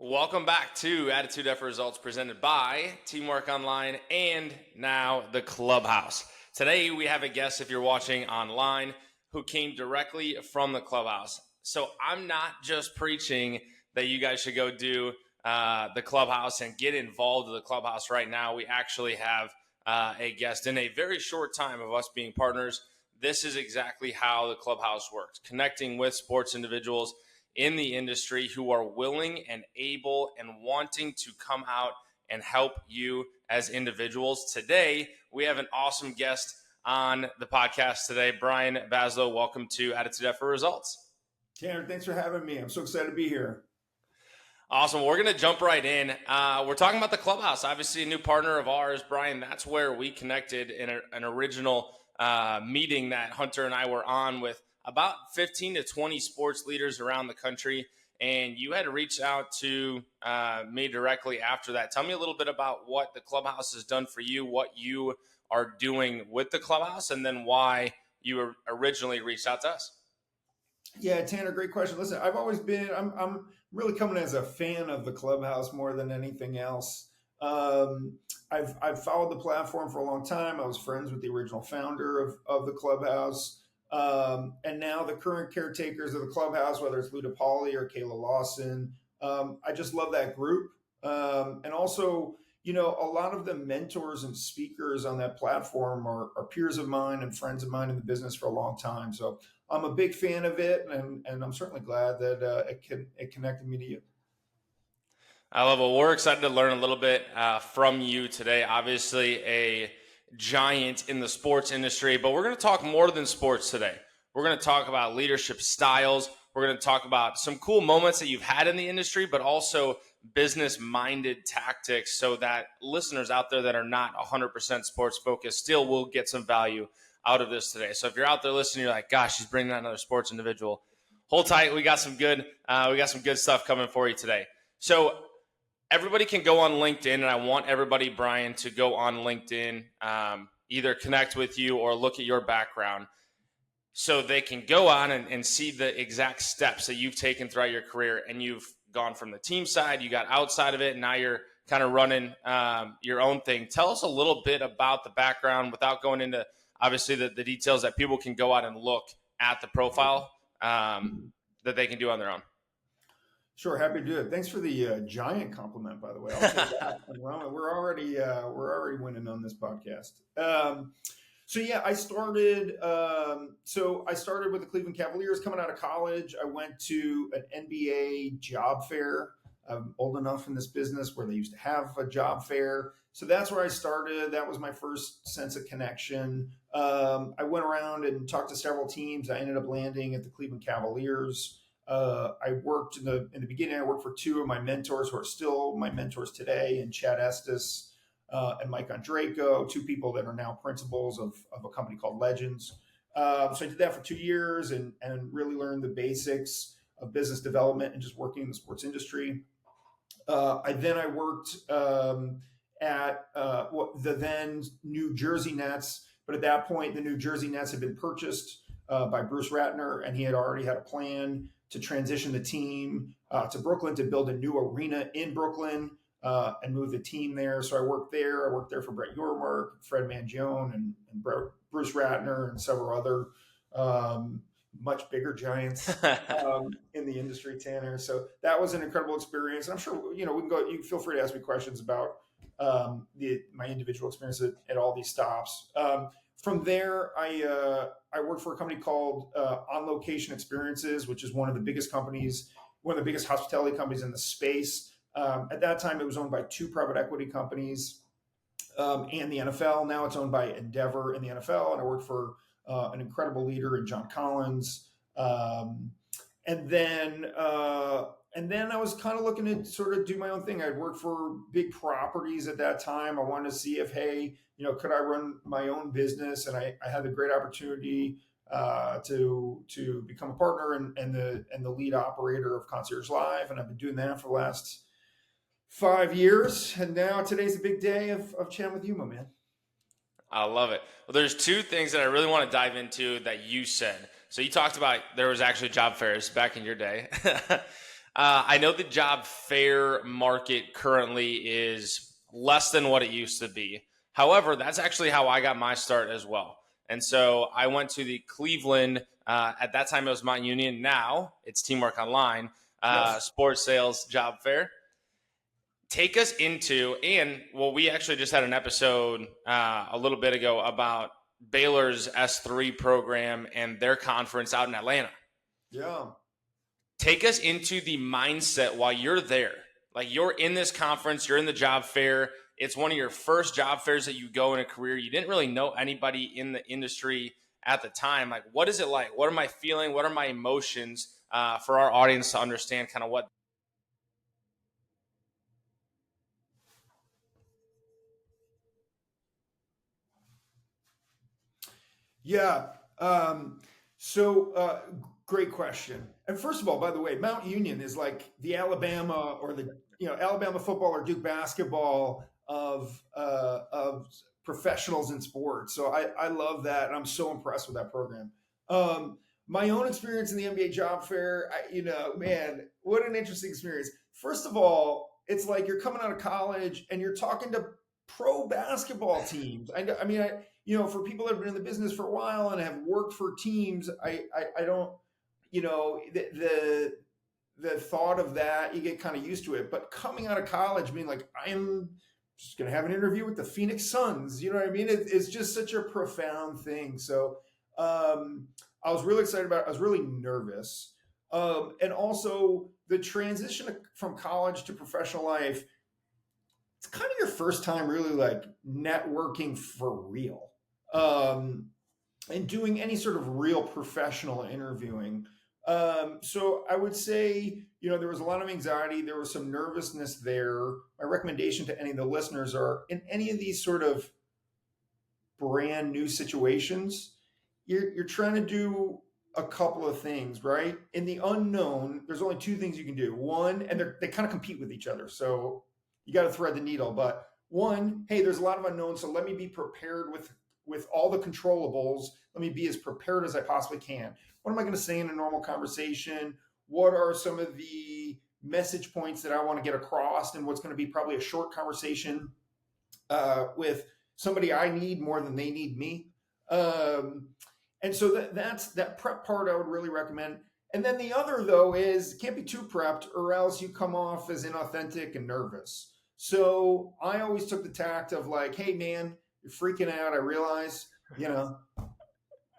Welcome back to Attitude F Results presented by Teamwork Online and now the Clubhouse. Today we have a guest, if you're watching online, who came directly from the Clubhouse. So I'm not just preaching that you guys should go do the Clubhouse and get involved with the Clubhouse right now. We actually have a guest in a very short time of us being partners. This is exactly how the Clubhouse works, connecting with sports individuals in the industry who are willing and able and wanting to come out and help you as individuals. Today, we have an awesome guest on the podcast today. Brian Basloe, welcome to Attitude F Results. Tanner, thanks for having me. I'm so excited to be here. Awesome. We're going to jump right in. We're talking about the Clubhouse, obviously a new partner of ours. Brian, that's where we connected in an original meeting that Hunter and I were on with about 15 to 20 sports leaders around the country, and you had reached out to me directly after that. Tell me a little bit about what the Clubhouse has done for you, what you are doing with the Clubhouse, and then why you originally reached out to us. Yeah, Tanner, great question. Listen, I've always been, I'm really coming as a fan of the Clubhouse more than anything else. I've followed the platform for a long time. I was friends with the original founder of the Clubhouse. And now the current caretakers of the Clubhouse, whether it's Luda Pauly or Kayla Lawson, I just love that group. And also, you know, a lot of the mentors and speakers on that platform are peers of mine and friends of mine in the business for a long time. So I'm a big fan of it, and I'm certainly glad that it connected me to you. I love it. We're excited to learn a little bit from you today. Obviously, a giant in the sports industry, but we're going to talk more than sports today. We're going to talk about leadership styles. We're going to talk about some cool moments that you've had in the industry, but also business-minded tactics so that listeners out there that are not 100% sports focused still will get some value out of this today. So if you're out there listening, you're like, gosh, she's bringing out another sports individual. Hold tight. We got some good stuff coming for you today. So everybody can go on LinkedIn, and I want everybody, Brian, to go on LinkedIn, either connect with you or look at your background so they can go on and see the exact steps that you've taken throughout your career. And you've gone from the team side, you got outside of it, and now you're kind of running your own thing. Tell us a little bit about the background without going into, obviously, the details that people can go out and look at the profile that they can do on their own. Sure, happy to do it. Thanks for the giant compliment, by the way. I'll take that. We're already winning on this podcast. So yeah, I started with the Cleveland Cavaliers coming out of college. I went to an NBA job fair. I'm old enough in this business where they used to have a job fair. So that's where I started. That was my first sense of connection. I went around and talked to several teams. I ended up landing at the Cleveland Cavaliers. I worked in the beginning. I worked for two of my mentors who are still my mentors today, and Chad Estes and Mike Andreyko, two people that are now principals of a company called Legends. So I did that for 2 years and really learned the basics of business development and just working in the sports industry. I worked at the then New Jersey Nets, but at that point the New Jersey Nets had been purchased by Bruce Ratner, and he had already had a plan to transition the team to Brooklyn, to build a new arena in Brooklyn and move the team there. So I worked there. I worked there for Brett Yormark, Fred Mangione, and Bruce Ratner, and several other much bigger giants in the industry, Tanner. So that was an incredible experience. And I'm sure, you can go, you feel free to ask me questions about my individual experience at all these stops. From there, I worked for a company called On Location Experiences, which is one of the biggest hospitality companies in the space. At that time, it was owned by two private equity companies and the NFL. Now it's owned by Endeavor in the NFL, and I worked for an incredible leader in John Collins. And then I was kind of looking to sort of do my own thing. I'd worked for big properties at that time. I wanted to see if, could I run my own business? And I had the great opportunity to become a partner and the lead operator of Concierge Live. And I've been doing that for the last 5 years. And now today's a big day of chatting with you, my man. I love it. Well, there's two things that I really want to dive into that you said. So you talked about there was actually job fairs back in your day. I know the job fair market currently is less than what it used to be. However, that's actually how I got my start as well. And so I went to the Cleveland, at that time it was Mount Union. Now it's Teamwork Online, Yes. sports sales job fair. Take us into, and well, we actually just had an episode a little bit ago about Baylor's S3 program and their conference out in Atlanta. Yeah. Take us into the mindset while you're there. Like, you're in this conference, you're in the job fair. It's one of your first job fairs that you go in a career. You didn't really know anybody in the industry at the time. Like, what is it like? What am I feeling? What are my emotions, for our audience to understand kind of what? Yeah. Um, so great question. And first of all, by the way, Mount Union is like the Alabama or the Alabama football or Duke basketball of professionals in sports. So I love that, and I'm so impressed with that program. My own experience in the NBA job fair, man, what an interesting experience. First of all, it's like you're coming out of college and you're talking to pro basketball teams. I mean, for people that have been in the business for a while and have worked for teams, I don't, the thought of that, you get kind of used to it. But coming out of college, being like, I'm just going to have an interview with the Phoenix Suns, you know what I mean? It's just such a profound thing. So I was really excited about it. I was really nervous. And also the transition from college to professional life, it's kind of your first time really like networking for real, and doing any sort of real professional interviewing. So I would say, there was a lot of anxiety. There was some nervousness there. My recommendation to any of the listeners are, in any of these sort of brand new situations, you're trying to do a couple of things, right? In the unknown, there's only two things you can do. One, and they kind of compete with each other. So you got to thread the needle. But one, hey, there's a lot of unknowns, so let me be prepared with all the controllables. Let me be as prepared as I possibly can. What am I going to say in a normal conversation? What are some of the message points that I want to get across, and what's going to be probably a short conversation with somebody I need more than they need me? And so that's that prep part I would really recommend. And then the other, though, is can't be too prepped, or else you come off as inauthentic and nervous. So I always took the tact of like, hey, man, you're freaking out. I realize,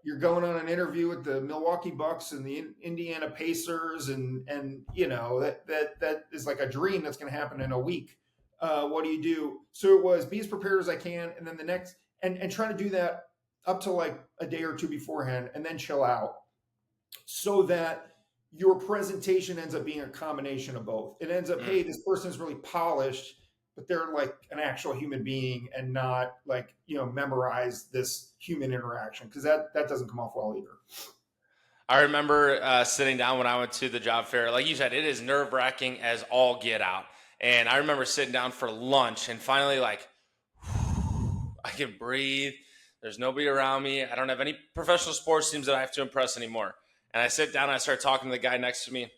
you're going on an interview with the Milwaukee Bucks and the Indiana Pacers, and that is like a dream that's going to happen in a week. What do you do? So it was be as prepared as I can, and then the next, and try to do that up to like a day or two beforehand, and then chill out, so that your presentation ends up being a combination of both. It ends up, hey, this person is really polished, but they're like an actual human being, and not like, memorize this human interaction, because that doesn't come off well either. I remember sitting down when I went to the job fair. Like you said, it is nerve-wracking as all get out. And I remember sitting down for lunch and finally like, I can breathe. There's nobody around me. I don't have any professional sports teams that I have to impress anymore. And I sit down and I start talking to the guy next to me.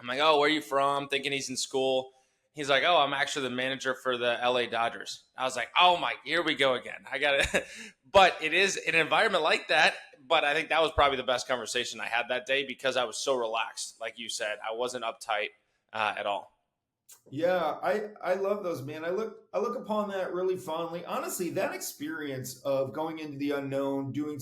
I'm like, oh, where are you from? Thinking he's in school. He's like, oh, I'm actually the manager for the LA Dodgers. I was like, oh my, here we go again. I got it. But it is an environment like that. But I think that was probably the best conversation I had that day, because I was so relaxed. Like you said, I wasn't uptight at all. Yeah, I love those, man. I look upon that really fondly. Honestly, that experience of going into the unknown, doing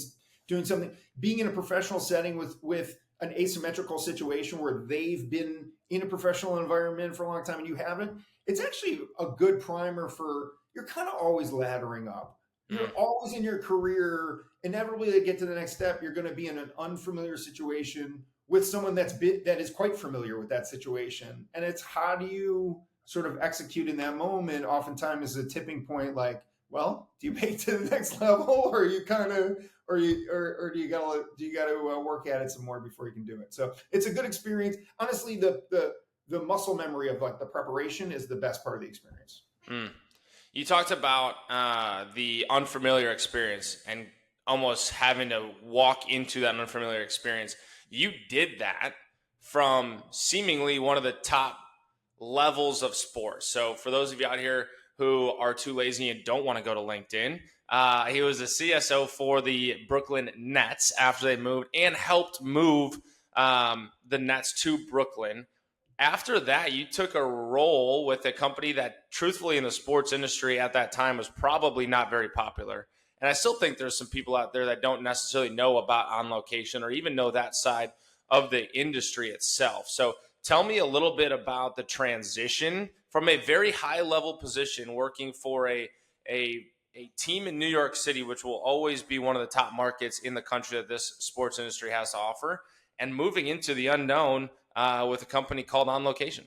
something, being in a professional setting with an asymmetrical situation where they've been in a professional environment for a long time and you haven't, it's actually a good primer for, you're kind of always laddering up. You're always in your career, inevitably to get to the next step, you're going to be in an unfamiliar situation with someone that is quite familiar with that situation. And it's, how do you sort of execute in that moment? Oftentimes is a tipping point, like, well, do you make it to the next level, or you kind of, or do you gotta work at it some more before you can do it? So it's a good experience. Honestly, the muscle memory of like the preparation is the best part of the experience. You talked about the unfamiliar experience and almost having to walk into that unfamiliar experience. You did that from seemingly one of the top levels of sports. So for those of you out here who are too lazy and don't want to go to LinkedIn, he was a CSO for the Brooklyn Nets after they moved and helped move the Nets to Brooklyn. After that, you took a role with a company that, truthfully, in the sports industry at that time was probably not very popular. And I still think there's some people out there that don't necessarily know about On Location or even know that side of the industry itself. So tell me a little bit about the transition from a very high level position working for a team in New York City, which will always be one of the top markets in the country that this sports industry has to offer, and moving into the unknown with a company called On Location.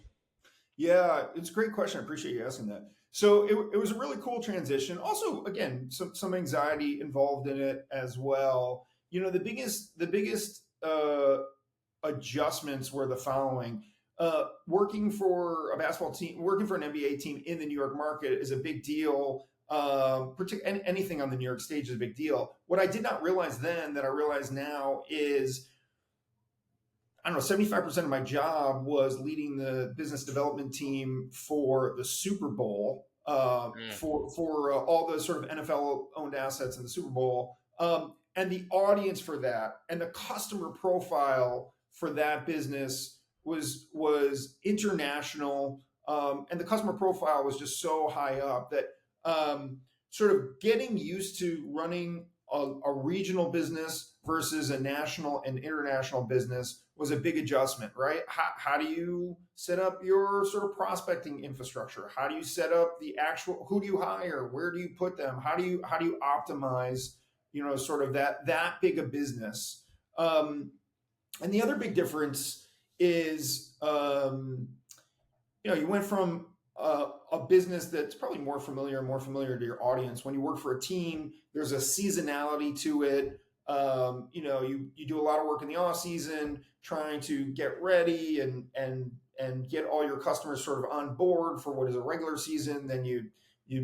Yeah, it's a great question. I appreciate you asking that. So it was a really cool transition. Also, again, some anxiety involved in it as well. The biggest adjustments were the following. Working for a basketball team, working for an NBA team in the New York market is a big deal. Anything on the New York stage is a big deal. What I did not realize then that I realize now is, I don't know, 75% of my job was leading the business development team for the Super Bowl, for all the sort of NFL owned assets in the Super Bowl. And the audience for that and the customer profile for that business was international. And the customer profile was just so high up that sort of getting used to running a regional business versus a national and international business was a big adjustment, right? How do you set up your sort of prospecting infrastructure? How do you set up the actual, who do you hire? Where do you put them? How do you optimize, sort of that big a business? And the other big difference is, you went from a business that's probably more familiar to your audience. When you work for a team, there's a seasonality to it. You do a lot of work in the off season, trying to get ready and get all your customers sort of on board for what is a regular season. Then you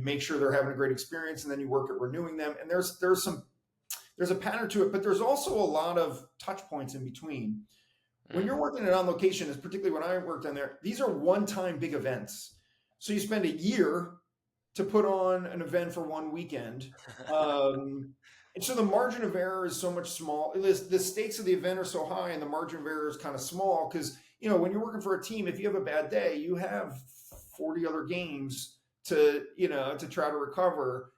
make sure they're having a great experience, and then you work at renewing them. And there's a pattern to it, but there's also a lot of touch points in between. When you're working at On Location, is particularly when I worked on there, these are one-time big events. So you spend a year to put on an event for one weekend. And so the margin of error is so much small. The stakes of the event are so high and the margin of error is kind of small because, when you're working for a team, if you have a bad day, you have 40 other games to try to recover.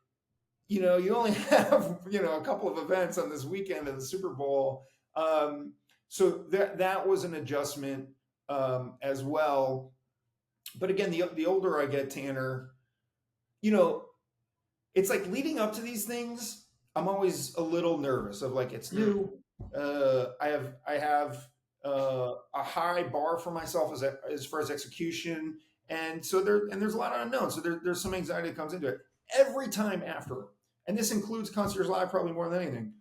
You only have, a couple of events on this weekend of the Super Bowl. So that was an adjustment as well. But again, the older I get, Tanner, it's like leading up to these things, I'm always a little nervous of like, it's new. I have a high bar for myself as far as execution. And so there's a lot of unknowns. So there's some anxiety that comes into it every time after. And this includes Concierge Live probably more than anything.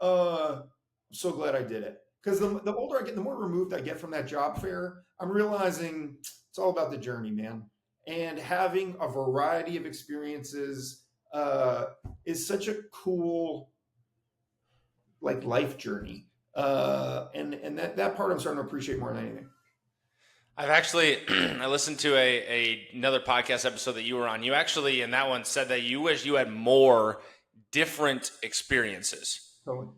I'm so glad I did it. Because the older I get, the more removed I get from that job fair, I'm realizing it's all about the journey, man. And having a variety of experiences is such a cool, like, life journey. And that part I'm starting to appreciate more than anything. I've actually, I listened to another podcast episode that you were on. You actually, in that one, said that you wish you had more different experiences. Totally.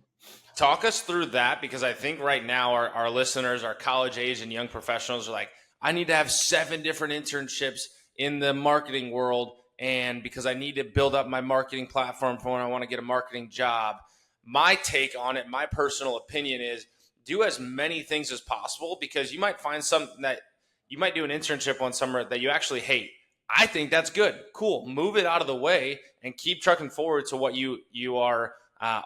Talk us through that, because I think right now our listeners, our college age and young professionals are like, I need to have 7 different internships in the marketing world, and because I need to build up my marketing platform for when I want to get a marketing job. My take on it, my personal opinion is do as many things as possible, because you might find something that you might do an internship one summer that you actually hate. I think that's good. Cool. Move it out of the way and keep trucking forward to what you are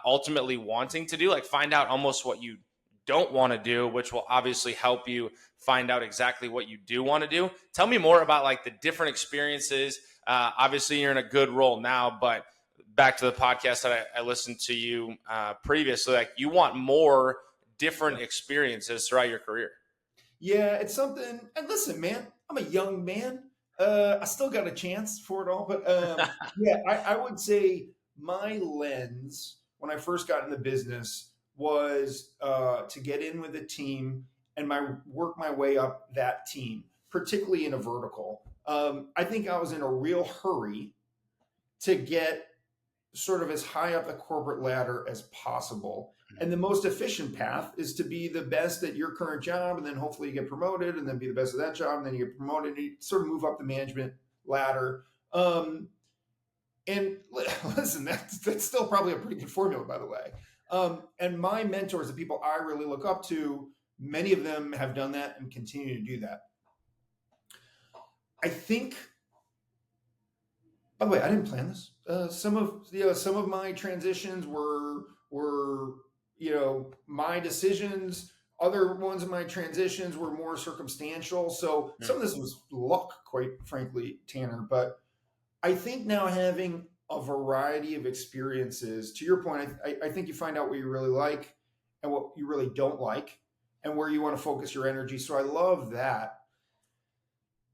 ultimately wanting to do. Like, find out almost what you don't want to do, which will obviously help you find out exactly what you do want to do. Tell me more about like the different experiences. Obviously you're in a good role now, but back to the podcast that I listened to you previously, like you want more different experiences throughout your career. Yeah, it's something. And listen, man, I'm a young man. I still got a chance for it all, but yeah, I would say my lens when I first got in the business was to get in with a team and work my way up that team, particularly in a vertical. I think I was in a real hurry to get sort of as high up the corporate ladder as possible. And the most efficient path is to be the best at your current job, and then hopefully you get promoted, and then be the best at that job, and then you get promoted, and you sort of move up the management ladder. And listen, that's still probably a pretty good formula, by the way. And my mentors, the people I really look up to, many of them have done that and continue to do that. I think, by the way, I didn't plan this. Some of my transitions were my decisions. Other ones of my transitions were more circumstantial. So some of this was luck, quite frankly, Tanner. But I think now, having a variety of experiences, to your point, I think you find out what you really like and what you really don't like, and where you want to focus your energy. So I love that.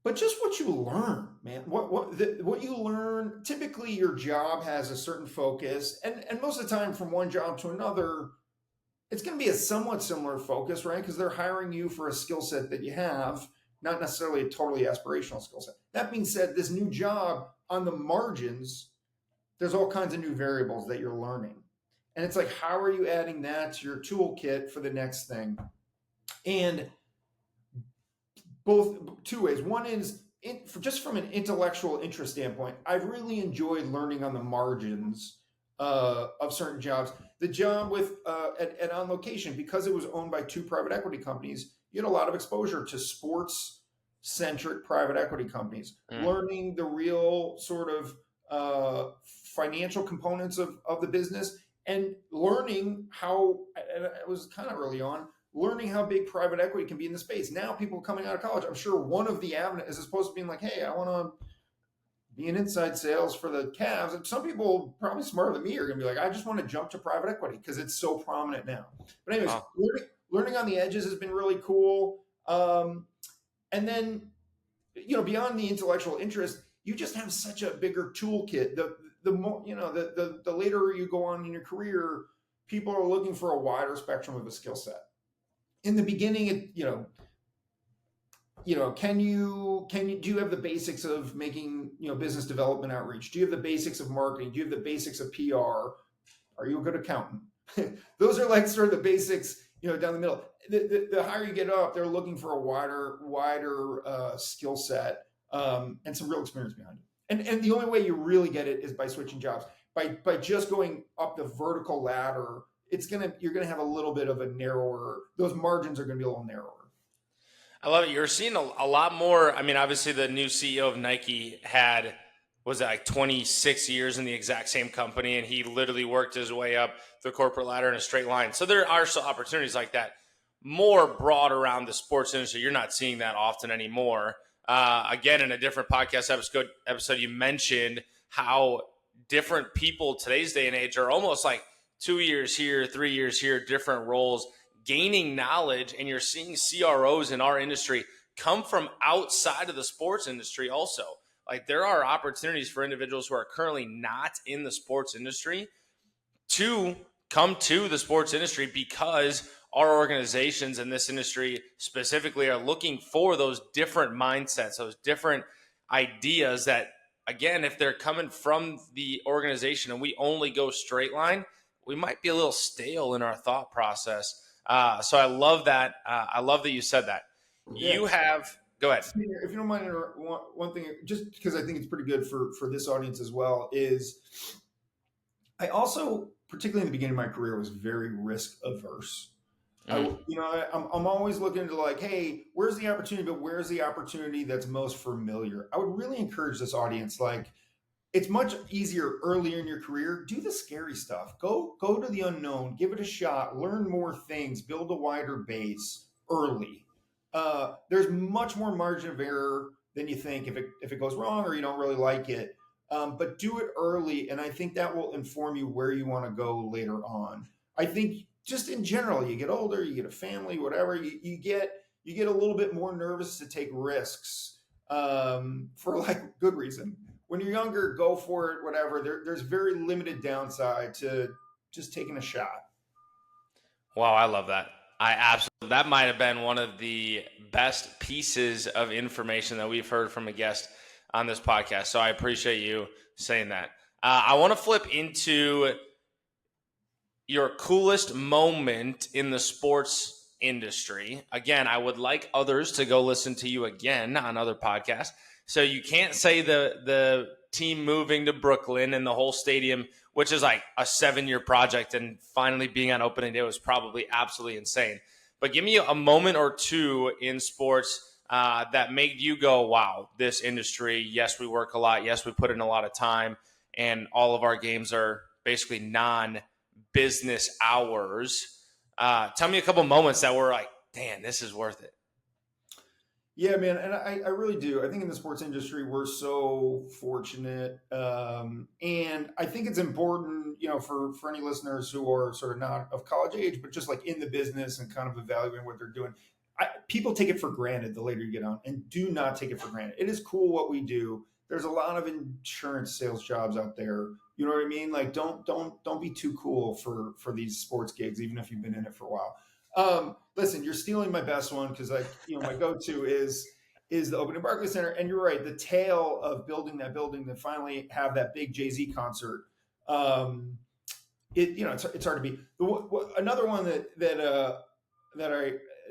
But just what you learn, man, what you learn, typically your job has a certain focus, and most of the time from one job to another, it's going to be a somewhat similar focus, right? Because they're hiring you for a skill set that you have, not necessarily a totally aspirational skill set. That being said, this new job, on the margins, there's all kinds of new variables that you're learning. And it's like, how are you adding that to your toolkit for the next thing? And both two ways. One is, just from an intellectual interest standpoint, I've really enjoyed learning on the margins of certain jobs. The job with at On Location, because it was owned by two private equity companies, you had a lot of exposure to sports-centric private equity companies, learning the real sort of financial components of the business, and learning how, and it was kind of early on, learning how big private equity can be in the space. Now, people coming out of college, I'm sure one of the avenues, as opposed to being like, hey, I want to be in inside sales for the Cavs. And some people, probably smarter than me, are going to be like, I just want to jump to private equity because it's so prominent now. But anyways, learning on the edges has been really cool. And then, beyond the intellectual interest, you just have such a bigger toolkit. The more, the later you go on in your career, people are looking for a wider spectrum of a skill set. In the beginning, do you have the basics of making, business development outreach? Do you have the basics of marketing? Do you have the basics of PR? Are you a good accountant? Those are like sort of the basics, down the middle. The higher you get up, they're looking for a wider skill set and some real experience behind it. And the only way you really get it is by switching jobs. By just going up the vertical ladder, you're gonna have a little bit of a narrower. Those margins are gonna be a little narrower. I love it. You're seeing a lot more. I mean, obviously, the new CEO of Nike was it like 26 years in the exact same company, and he literally worked his way up the corporate ladder in a straight line. So there are some opportunities like that, more broad around the sports industry. You're not seeing that often anymore. Again, in a different podcast episode, you mentioned how different people today's day and age are almost like 2 years here, 3 years here, different roles, gaining knowledge. And you're seeing CROs in our industry come from outside of the sports industry also. Like, there are opportunities for individuals who are currently not in the sports industry to come to the sports industry, because our organizations in this industry specifically are looking for those different mindsets, those different ideas that, again, if they're coming from the organization and we only go straight line, we might be a little stale in our thought process. So I love that. I love that you said that. Yeah. Go ahead. If you don't mind, one thing, just because I think it's pretty good for this audience as well, is I also, particularly in the beginning of my career, was very risk averse. I'm always looking to like, hey, where's the opportunity, but where's the opportunity that's most familiar? I would really encourage this audience, like, it's much easier earlier in your career. Do the scary stuff. Go to the unknown. Give it a shot. Learn more things. Build a wider base early. There's much more margin of error than you think if it goes wrong or you don't really like it. But do it early, and I think that will inform you where you want to go later on. I think just in general, you get older, you get a family, whatever, you get a little bit more nervous to take risks for like good reason. When you're younger, go for it, whatever. There's very limited downside to just taking a shot. Wow, I love that. I absolutely, that might have been one of the best pieces of information that we've heard from a guest on this podcast. So I appreciate you saying that. I want to flip into your coolest moment in the sports industry. Again, I would like others to go listen to you again on other podcasts. So you can't say the team moving to Brooklyn and the whole stadium, which is like a 7-year project, and finally being on opening day was probably absolutely insane. But give me a moment or two in sports that made you go, wow, this industry, yes, we work a lot. Yes, we put in a lot of time, and all of our games are basically non-business hours. Tell me a couple moments that were like, damn, this is worth it. Yeah, man, and I really do. I think in the sports industry, we're so fortunate, and I think it's important, for any listeners who are sort of not of college age, but just like in the business and kind of evaluating what they're doing. People take it for granted the later you get on, and do not take it for granted. It is cool what we do. There's a lot of insurance sales jobs out there. You know what I mean? Like, don't be too cool for these sports gigs, even if you've been in it for a while. Listen, you're stealing my best one because my go-to is the Open at Barclays Center, and you're right. The tale of building that building to finally have that big Jay-Z concert. It's hard to beat. Another one that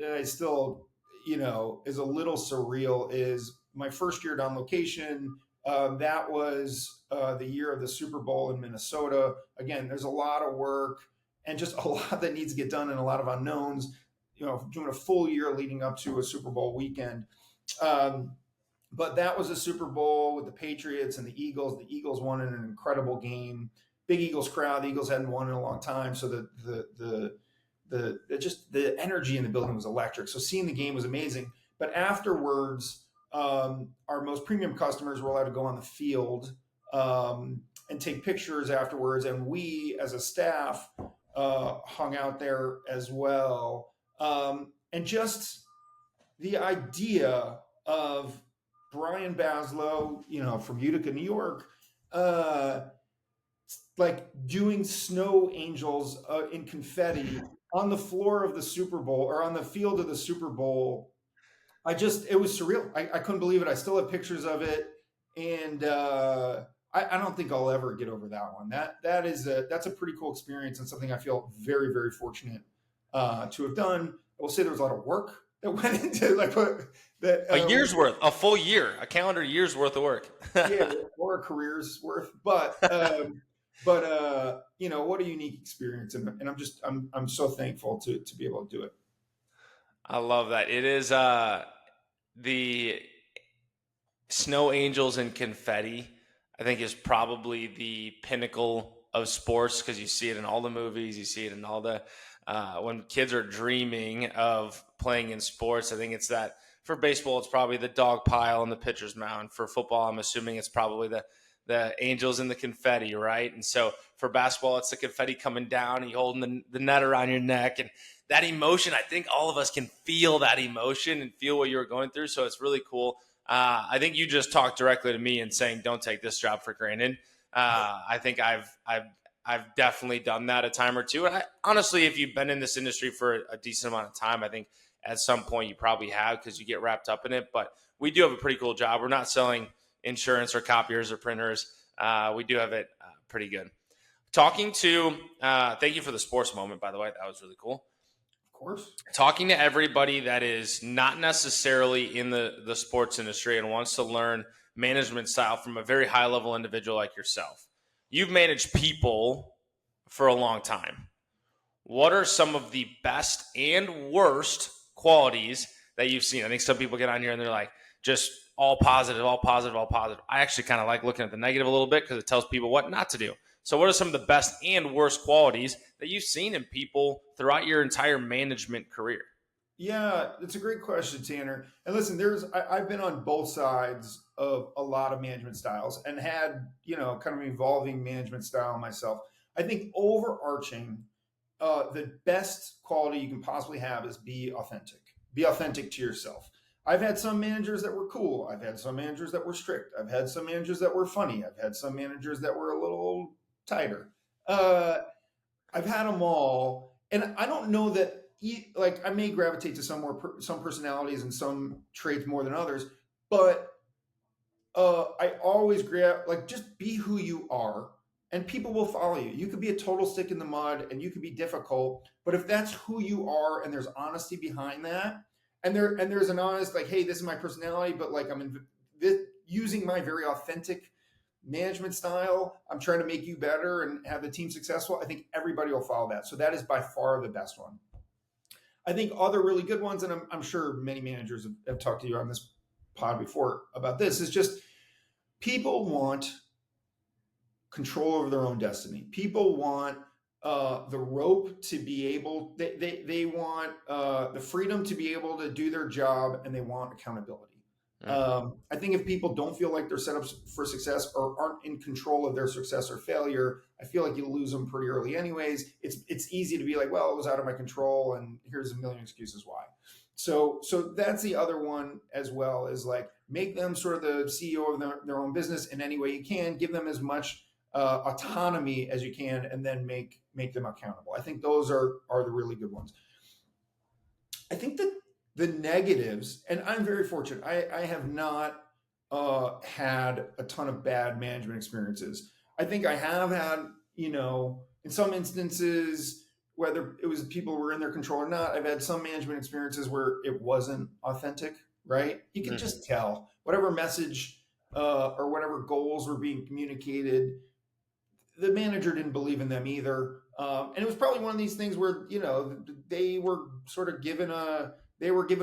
I still is a little surreal is my first year on location. That was the year of the Super Bowl in Minnesota. Again, there's a lot of work and just a lot that needs to get done and a lot of unknowns, doing a full year leading up to a Super Bowl weekend. But that was a Super Bowl with the Patriots and the Eagles. The Eagles won in an incredible game. Big Eagles crowd. The Eagles hadn't won in a long time. So the energy in the building was electric. So seeing the game was amazing. But afterwards, our most premium customers were allowed to go on the field and take pictures afterwards. And we, as a staff, hung out there as well. And just the idea of Brian Basloe, from Utica, New York, like doing snow angels in confetti on the floor of the Super Bowl or on the field of the Super Bowl. It was surreal. I couldn't believe it. I still have pictures of it. And I don't think I'll ever get over that one. That's a pretty cool experience and something I feel very, very fortunate to have done. I will say there was a lot of work that went into that. A year's worth, a full year, a calendar year's worth of work. Yeah, or a career's worth. But what a unique experience, and I'm so thankful to be able to do it. I love that. It is the snow angels and confetti, I think, is probably the pinnacle of sports because you see it in all the movies. You see it in all the when kids are dreaming of playing in sports. I think it's that. For baseball, it's probably the dog pile and the pitcher's mound. For football, I'm assuming it's probably the angels and the confetti, right? And so for basketball, it's the confetti coming down and you holding the net around your neck. And that emotion, I think all of us can feel that emotion and feel what you're going through. So it's really cool. I think you just talked directly to me and saying, don't take this job for granted. I think I've definitely done that a time or two. And honestly, if you've been in this industry for a decent amount of time, I think at some point you probably have because you get wrapped up in it. But we do have a pretty cool job. We're not selling insurance or copiers or printers. We do have it pretty good. Thank you for the sports moment, by the way. That was really cool. Of course. Talking to everybody that is not necessarily in the sports industry and wants to learn management style from a very high level individual like yourself. You've managed people for a long time. What are some of the best and worst qualities that you've seen? I think some people get on here and they're like, just all positive, all positive, all positive. I actually kind of like looking at the negative a little bit because it tells people what not to do. So what are some of the best and worst qualities that you've seen in people throughout your entire management career? Yeah, it's a great question, Tanner. And listen, I've been on both sides of a lot of management styles and had, kind of evolving management style myself. I think overarching, the best quality you can possibly have is be authentic. Be authentic to yourself. I've had some managers that were cool. I've had some managers that were strict. I've had some managers that were funny. I've had some managers that were a little tighter. I've had them all. And I don't know that like I may gravitate to some personalities and some traits more than others, but I always grab like just be who you are, and people will follow you. You could be a total stick in the mud, and you could be difficult, but if that's who you are, and there's honesty behind that, and there's an honest like, hey, this is my personality, but like using my very authentic management style. I'm trying to make you better and have the team successful. I think everybody will follow that. So that is by far the best one. I think other really good ones, and I'm sure many managers have talked to you on this pod before about this, is just people want control over their own destiny. People want the rope to be able, they want the freedom to be able to do their job, and they want accountability. I think if people don't feel like they're set up for success or aren't in control of their success or failure, I feel like you lose them pretty early anyways. It's easy to be like, well, it was out of my control, and here's a million excuses why. So that's the other one as well, is like make them sort of the CEO of their own business in any way you can. Give them as much autonomy as you can, and then make them accountable. I think those are the really good ones. I think that the negatives, and I'm very fortunate, I have not had a ton of bad management experiences. I think I have had, in some instances, whether it was people who were in their control or not, I've had some management experiences where it wasn't authentic, right? You can just tell whatever message or whatever goals were being communicated, the manager didn't believe in them either. And it was probably one of these things where, they were sort of given a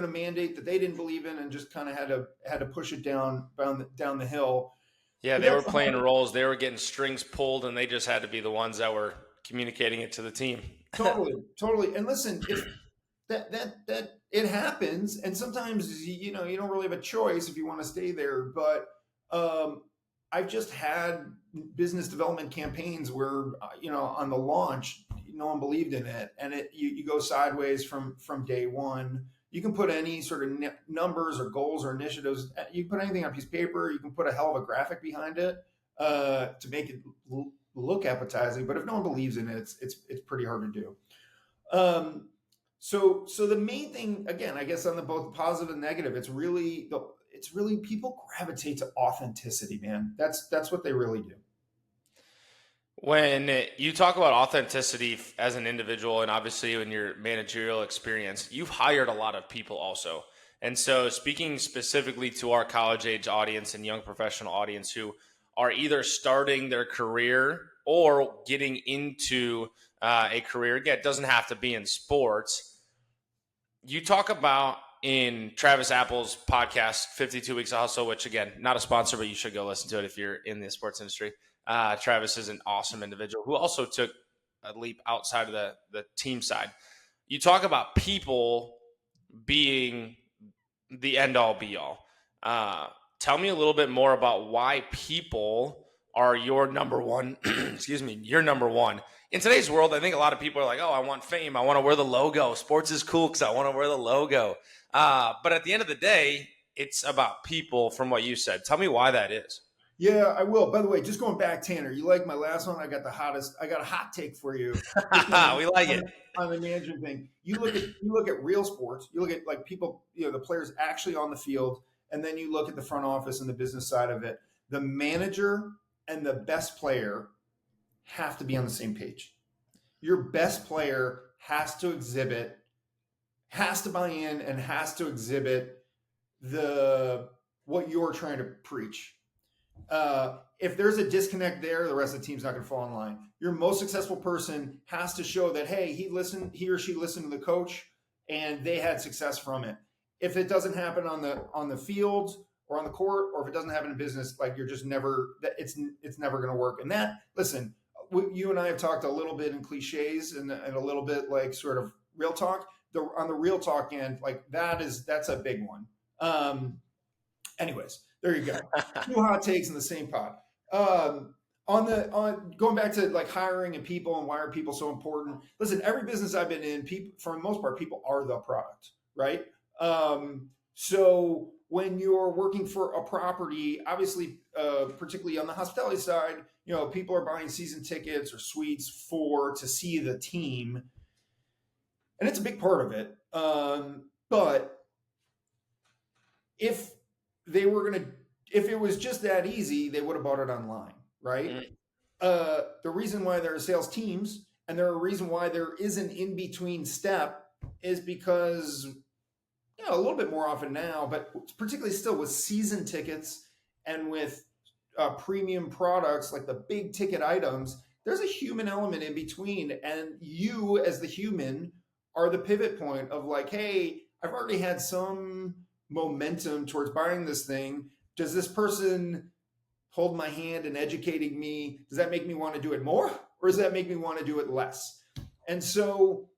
mandate that they didn't believe in, and just kind of had to push it down the hill. Yeah, they were playing roles. They were getting strings pulled, and they just had to be the ones that were communicating it to the team. Totally. And listen, if that it happens, and sometimes you don't really have a choice if you want to stay there. But I've just had business development campaigns where on the launch, no one believed in it, and you go sideways from day one. You can put any sort of numbers or goals or initiatives. You can put anything on a piece of paper. You can put a hell of a graphic behind it to make it look appetizing. But if no one believes in it, it's pretty hard to do. So the main thing, again, I guess on the both positive and negative, it's really people gravitate to authenticity, man. That's what they really do. When you talk about authenticity as an individual, and obviously in your managerial experience, you've hired a lot of people also. And so speaking specifically to our college age audience and young professional audience who are either starting their career or getting into a career, again, it doesn't have to be in sports. You talk about in Travis Apple's podcast, 52 Weeks of Hustle, which again, not a sponsor, but you should go listen to it if you're in the sports industry. Travis is an awesome individual who also took a leap outside of the team side. You talk about people being the end all be all. Tell me a little bit more about why people are your number one. Excuse me, your number one. In today's world, I think a lot of people are like, oh, I want fame. I want to wear the logo. Sports is cool because I want to wear the logo. But at the end of the day, it's about people from what you said. Tell me why that is. Yeah, I will. By the way, just going back, Tanner, you like my last one? I got a hot take for you. We like it. On the management thing. You look at real sports, you look at like people, the players actually on the field, and then you look at the front office and the business side of it. The manager and the best player have to be on the same page. Your best player has to buy in and has to exhibit what you're trying to preach. If there's a disconnect there, the rest of the team's not going to fall in line. Your most successful person has to show that, hey, he or she listened to the coach and they had success from it. If it doesn't happen on the field or on the court, or if it doesn't happen in business, like it's never going to work. And that, listen, you and I have talked a little bit in cliches and a little bit like sort of real talk. On the real talk end, like that's a big one. Anyways, there you go. 2 hot takes in the same pot. On going back to like hiring and people and why are people so important? Listen, every business I've been in, people, for the most part, people are the product, right? So when you're working for a property, obviously, particularly on the hospitality side, people are buying season tickets or suites to see the team. and it's a big part of it. But if they were going to, if it was just that easy, they would have bought it online, right? Mm. The reason why there are sales teams and there are a reason why there is an in between step is because, a little bit more often now, but particularly still with season tickets and with premium products like the big ticket items, there's a human element in between. And you, as the human, are the pivot point of like, hey, I've already had some momentum towards buying this thing. Does this person hold my hand and educating me? Does that make me want to do it more? Or does that make me want to do it less? And so,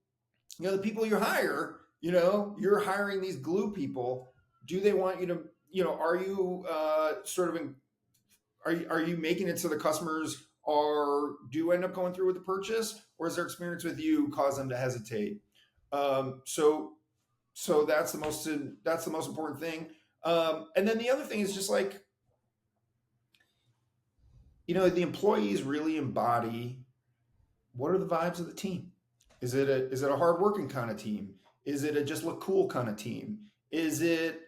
the people you hire, you're hiring these glue people. Do they want you to, are you are you making it so the customers do end up going through with the purchase, or is their experience with you cause them to hesitate? So that's the most important thing. And then the other thing is just like, the employees really embody what are the vibes of the team. Is it a hardworking kind of team? Is it a just look cool kind of team? Is it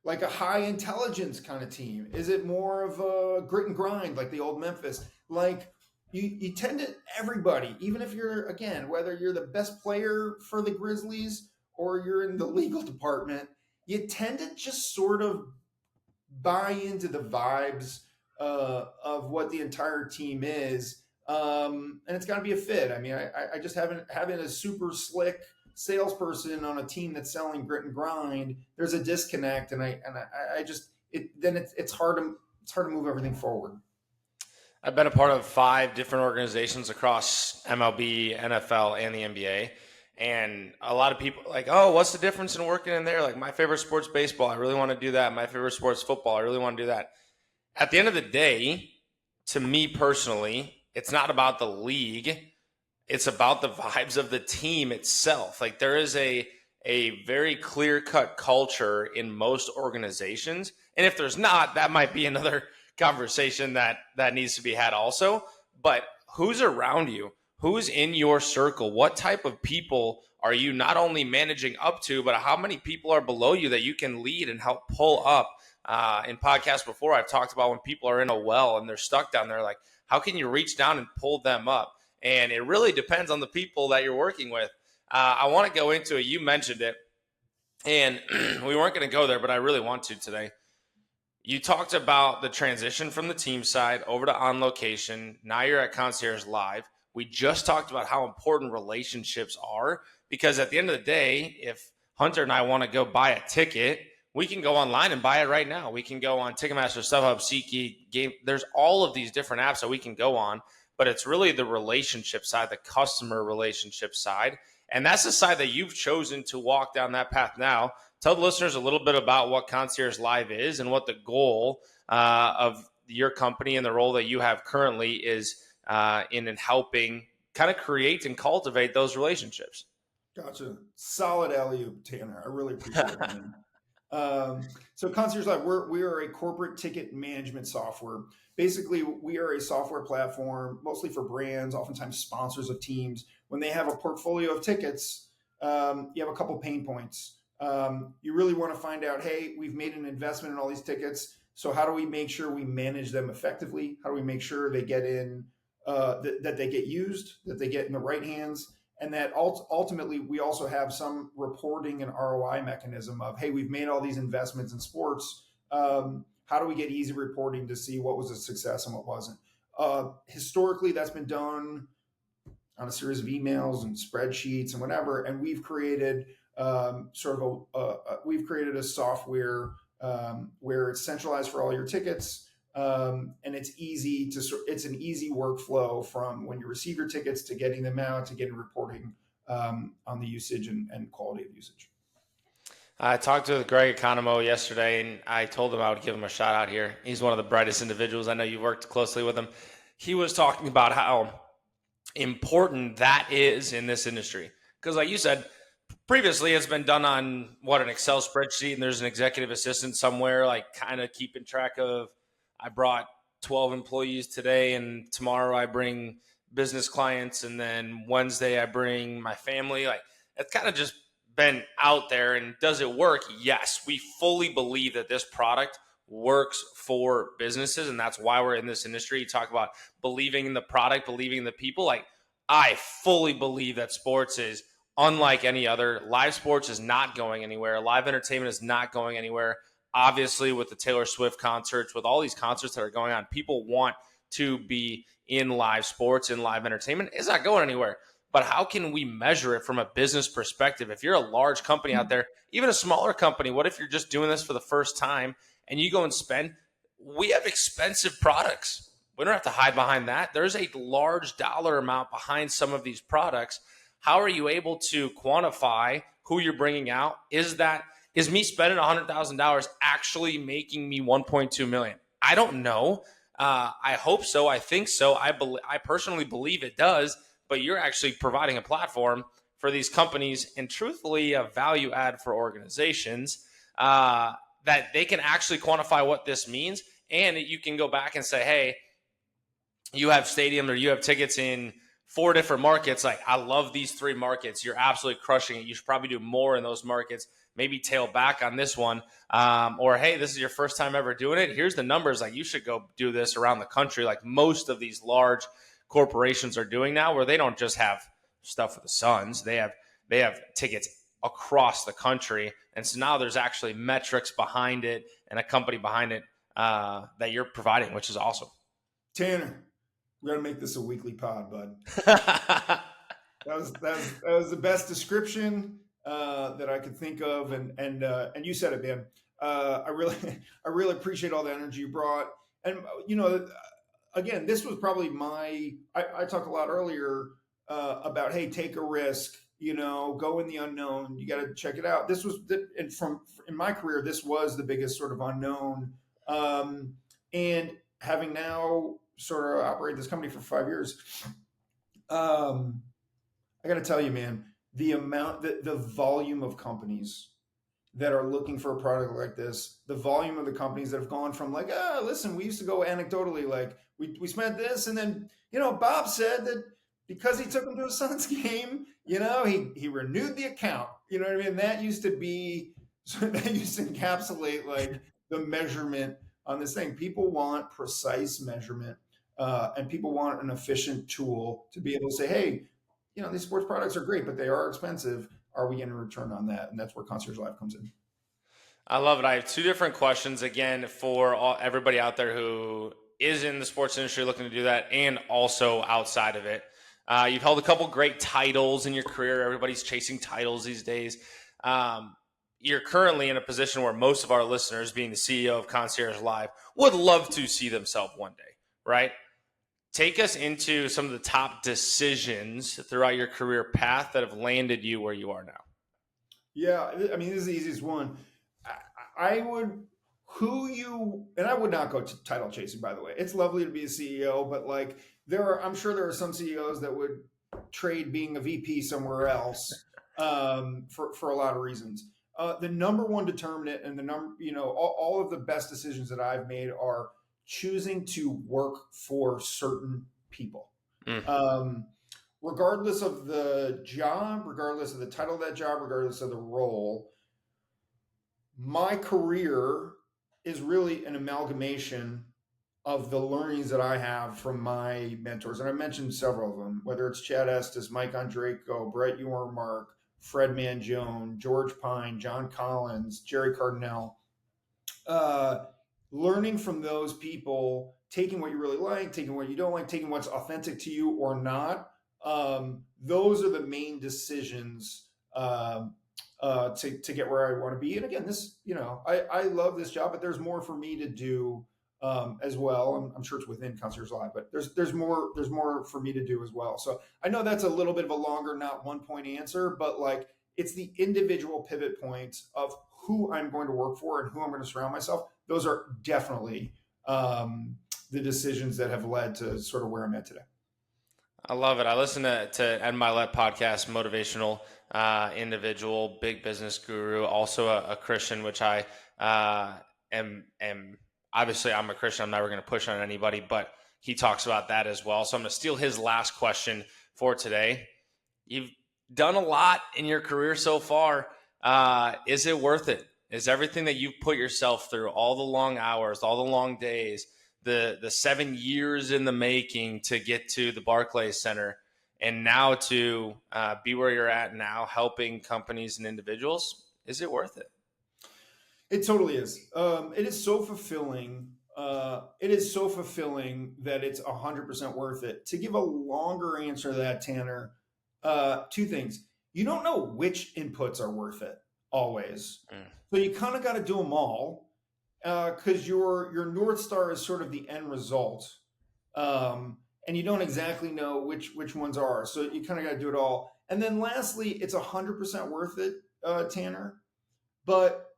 like a high intelligence kind of team? Is it more of a grit and grind like the old Memphis? Like you tend to everybody, even if you're again whether you're the best player for the Grizzlies or you're in the legal department, you tend to just sort of buy into the vibes of what the entire team is. And it's got to be a fit. I mean, I just having a super slick salesperson on a team that's selling grit and grind. There's a disconnect, and I just it's hard to move everything forward. I've been a part of 5 different organizations across MLB, NFL, and the NBA. And a lot of people are like, oh, what's the difference in working in there? Like, my favorite sport's baseball. I really want to do that. My favorite sport's football. I really want to do that. At the end of the day, to me personally, it's not about the league. It's about the vibes of the team itself. Like, there is a very clear-cut culture in most organizations. And if there's not, that might be another conversation that needs to be had also. But who's around you? Who's in your circle? What type of people are you not only managing up to, but how many people are below you that you can lead and help pull up? In podcasts before, I've talked about when people are in a well and they're stuck down there, like, how can you reach down and pull them up? And it really depends on the people that you're working with. I want to go into it. You mentioned it, and we weren't going to go there, but I really want to today. You talked about the transition from the team side over to On Location. Now you're at Concierge Live. We just talked about how important relationships are, because at the end of the day, if Hunter and I want to go buy a ticket, we can go online and buy it right now. We can go on Ticketmaster, StubHub, SeatGeek, Game. There's all of these different apps that we can go on, but it's really the relationship side, the customer relationship side. And that's the side that you've chosen to walk down that path now. Tell the listeners a little bit about what Concierge Live is and what the goal of your company and the role that you have currently is in helping kind of create and cultivate those relationships. Gotcha. Solid alley-oop, Tanner. I really appreciate it, man. So Concierge Live, we are a corporate ticket management software. Basically, we are a software platform, mostly for brands, oftentimes sponsors of teams. When they have a portfolio of tickets, you have a couple pain points. You really want to find out, hey, we've made an investment in all these tickets. So how do we make sure we manage them effectively? How do we make sure they get in, that they get used, that they get in the right hands? And that ultimately, we also have some reporting and ROI mechanism of, hey, we've made all these investments in sports. How do we get easy reporting to see what was a success and what wasn't? Historically, that's been done on a series of emails and spreadsheets and whatever. And we've created we've created a software where it's centralized for all your tickets. And it's an easy workflow from when you receive your tickets to getting them out to getting reporting on the usage and quality of usage. I talked to Greg Economo yesterday, and I told him I would give him a shout out here. He's one of the brightest individuals. I know you worked closely with him. He was talking about how important that is in this industry. Because like you said, previously it's been done on an Excel spreadsheet, and there's an executive assistant somewhere like kind of keeping track of, I brought 12 employees today, and tomorrow I bring business clients, and then Wednesday I bring my family. Like, it's kind of just been out there. And does it work? Yes, we fully believe that this product works for businesses, and that's why we're in this industry. You talk about believing in the product, believing in the people. Like, I fully believe that sports is unlike any other. Live sports is not going anywhere. Live entertainment is not going anywhere. Obviously, with the Taylor Swift concerts, with all these concerts that are going on, people want to be in live sports and live entertainment. It's not going anywhere. But how can we measure it from a business perspective? If you're a large company out there, even a smaller company, what if you're just doing this for the first time and you go and spend? We have expensive products. We don't have to hide behind that. There's a large dollar amount behind some of these products. How are you able to quantify who you're bringing out? Is me spending $100,000 actually making me 1.2 million? I don't know. I hope so. I think so. I personally believe it does. But you're actually providing a platform for these companies, and truthfully, a value add for organizations that they can actually quantify what this means. And you can go back and say, hey, you have stadiums or you have tickets in 4 different markets. Like, I love these 3 markets. You're absolutely crushing it. You should probably do more in those markets. Maybe tail back on this one. Or, hey, this is your first time ever doing it. Here's the numbers. Like, you should go do this around the country. Like most of these large corporations are doing now, where they don't just have stuff for the Suns. They have tickets across the country. And so now there's actually metrics behind it and a company behind it that you're providing, which is awesome. Tanner, we got to make this a weekly pod, bud. that was the best description that I could think of, and you said it, man. I really appreciate all the energy you brought, and again, this was probably I talked a lot earlier about, hey, take a risk, go in the unknown. You got to check it out. This was, in my career, this was the biggest sort of unknown, and having now sort of operated this company for 5 years, I got to tell you, man, the volume of companies that are looking for a product like this, the volume of the companies that have gone from like, listen, we used to go anecdotally, like we spent this, and then, Bob said that because he took him to a Suns game, he renewed the account. You know what I mean? That used to encapsulate like the measurement on this thing. People want precise measurement, and people want an efficient tool to be able to say, hey, these sports products are great, but they are expensive. Are we getting a return on that? And that's where Concierge Live comes in. I love it. I have 2 different questions, again, for everybody out there who is in the sports industry looking to do that, and also outside of it. You've held a couple great titles in your career. Everybody's chasing titles these days. You're currently in a position where most of our listeners, being the CEO of Concierge Live, would love to see themselves one day, right? Take us into some of the top decisions throughout your career path that have landed you where you are now. Yeah, I mean, this is the easiest one. I would not go to title chasing, by the way. It's lovely to be a CEO, but like I'm sure there are some CEOs that would trade being a VP somewhere else for a lot of reasons. The number one determinant, and all of the best decisions that I've made are choosing to work for certain people. Regardless of the job, regardless of the title of that job, regardless of the role, my career is really an amalgamation of the learnings that I have from my mentors. And I mentioned several of them, whether it's Chad Estes, Mike Andreyko, Brett Yormark, Fred Mangione, George Pine, John Collins, Jerry Cardinale. Learning from those people, taking what you really like, taking what you don't like, taking what's authentic to you or not. Those are the main decisions to get where I want to be. And again, this, I love this job, but there's more for me to do as well. I'm sure it's within Concierge Live, but there's more for me to do as well. So I know that's a little bit of a longer, not one point answer, but like it's the individual pivot points of who I'm going to work for and who I'm going to surround myself. Those are definitely the decisions that have led to sort of where I'm at today. I love it. I listen to Ed Milet podcast, motivational individual, big business guru, also a Christian, which I am obviously I'm a Christian. I'm never going to push on anybody, but he talks about that as well. So I'm going to steal his last question for today. done a lot in your career so far. Is it worth it? Is everything that you've put yourself through, all the long hours, all the long days, the 7 years in the making to get to the Barclays Center, and now to be where you're at now, helping companies and individuals, is it worth it? It totally is. It is so fulfilling. It is so fulfilling that it's 100% worth it. To give a longer answer to that, Tanner, two things. You don't know which inputs are worth it always, so you kind of got to do them all because your North Star is sort of the end result, and you don't exactly know which ones are. So you kind of got to do it all. And then lastly, it's 100% worth it, Tanner. But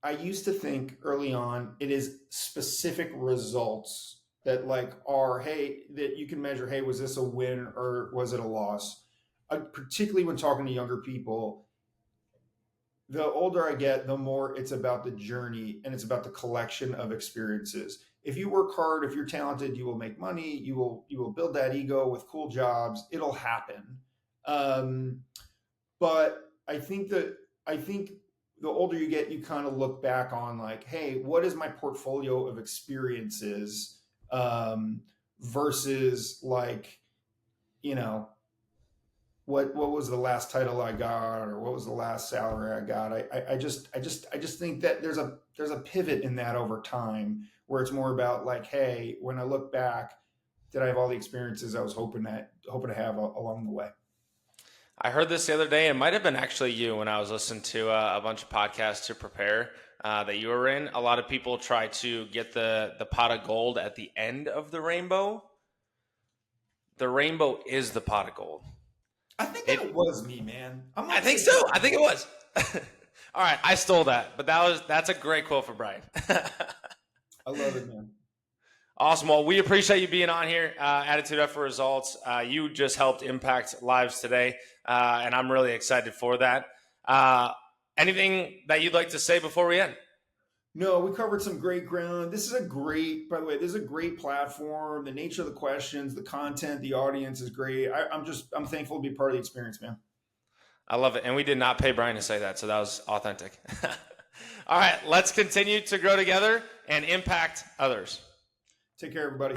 I used to think early on it is specific results that like are, hey, that you can measure, hey, was this a win or was it a loss? Particularly when talking to younger people, the older I get, the more it's about the journey and it's about the collection of experiences. If you work hard, if you're talented, you will make money. You will build that ego with cool jobs. It'll happen. But I think the older you get, you kind of look back on like, hey, what is my portfolio of experiences versus like, you know, what was the last title I got or what was the last salary I got? I just think that there's a pivot in that over time where it's more about like, hey, when I look back, did I have all the experiences I was hoping to have along the way? I heard this the other day. It might have been actually you when I was listening to a bunch of podcasts to prepare that you were in. A lot of people try to get the pot of gold at the end of the rainbow. The rainbow is the pot of gold. I think it was me, man. I think so. I think it was. All right, I stole that, but that's a great quote for Brian. I love it, man. Awesome. Well, we appreciate you being on here. Attitude Effort Results. You just helped impact lives today, and I'm really excited for that. Anything that you'd like to say before we end? No, we covered some great ground. By the way, this is a great platform. The nature of the questions, the content, the audience is great. I'm thankful to be part of the experience, man. I love it. And we did not pay Brian to say that, so that was authentic. All right, let's continue to grow together and impact others. Take care, everybody.